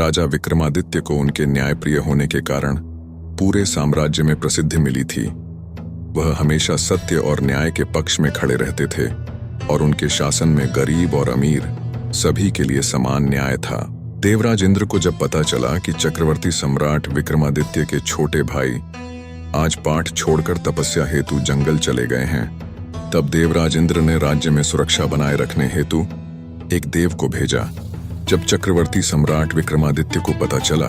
राजा विक्रमादित्य को उनके न्यायप्रिय होने के कारण पूरे साम्राज्य में प्रसिद्धि मिली थी। वह हमेशा सत्य और न्याय के पक्ष में खड़े रहते थे और उनके शासन में गरीब और अमीर सभी के लिए समान न्याय था। देवराज इंद्र को जब पता चला कि चक्रवर्ती सम्राट विक्रमादित्य के छोटे भाई आज पाठ छोड़कर तपस्या हेतु जंगल चले गए हैं, तब देवराज इंद्र ने राज्य में सुरक्षा बनाए रखने हेतु एक देव को भेजा। जब चक्रवर्ती सम्राट विक्रमादित्य को पता चला,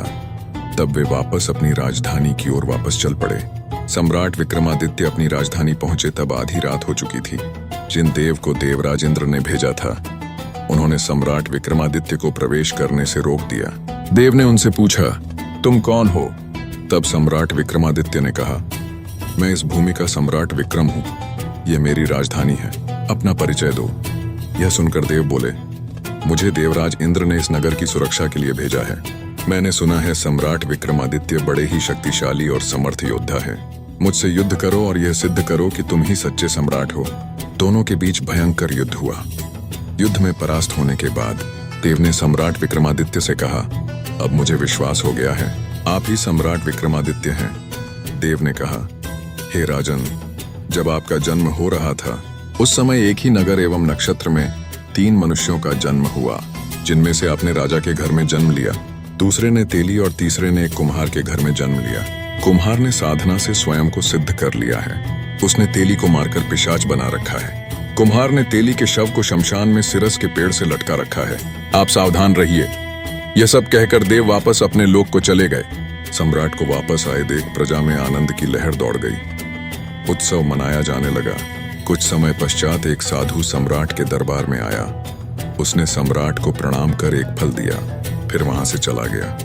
तब वे वापस अपनी राजधानी की ओर वापस चल पड़े। सम्राट विक्रमादित्य अपनी राजधानी पहुंचे तब आधी रात हो चुकी थी। जिन देव को देवराज इंद्र ने भेजा था, उन्होंने सम्राट विक्रमादित्य को प्रवेश करने से रोक दिया। देव ने उनसे पूछा, तुम कौन हो? तब सम्राट विक्रमादित्य ने कहा, मैं इस भूमि का सम्राट विक्रम हूँ, यह मेरी राजधानी है, अपना परिचय दो। यह सुनकर देव बोले, मुझे देवराज इंद्र ने इस नगर की सुरक्षा के लिए भेजा है। मैंने सुना है सम्राट विक्रमादित्य बड़े ही शक्तिशाली और समर्थ योद्धा है। मुझसे युद्ध करो और यह सिद्ध करो कि तुम ही सच्चे सम्राट हो। दोनों के बीच भयंकर युद्ध हुआ। युद्ध में परास्त होने के बाद देव ने सम्राट विक्रमादित्य से कहा, अब मुझे विश्वास हो गया है, आप ही सम्राट विक्रमादित्य हैं। देव ने कहा, हे राजन, जब आपका जन्म हो रहा था, उस समय एक ही नगर एवं नक्षत्र में 3 मनुष्यों का जन्म हुआ, जिनमें से आपने राजा के घर में जन्म लिया, दूसरे ने तेली और तीसरे ने एक कुम्हार के घर में जन्म लिया। कुम्हार ने साधना से स्वयं को सिद्ध कर लिया है। उसने तेली को मारकर पिशाच बना रखा है। कुम्हार ने तेली के शव को शमशान में सिरस के पेड़ से लटका रखा है। आप सावधान रहिए। यह सब कहकर देव वापस अपने लोक को चले गए। सम्राट को वापस आए देख प्रजा में आनंद की लहर दौड़ गई। उत्सव मनाया जाने लगा। कुछ समय पश्चात एक साधु सम्राट के दरबार में आया। उसने सम्राट को प्रणाम कर एक फल दिया, फिर वहां से चला गया।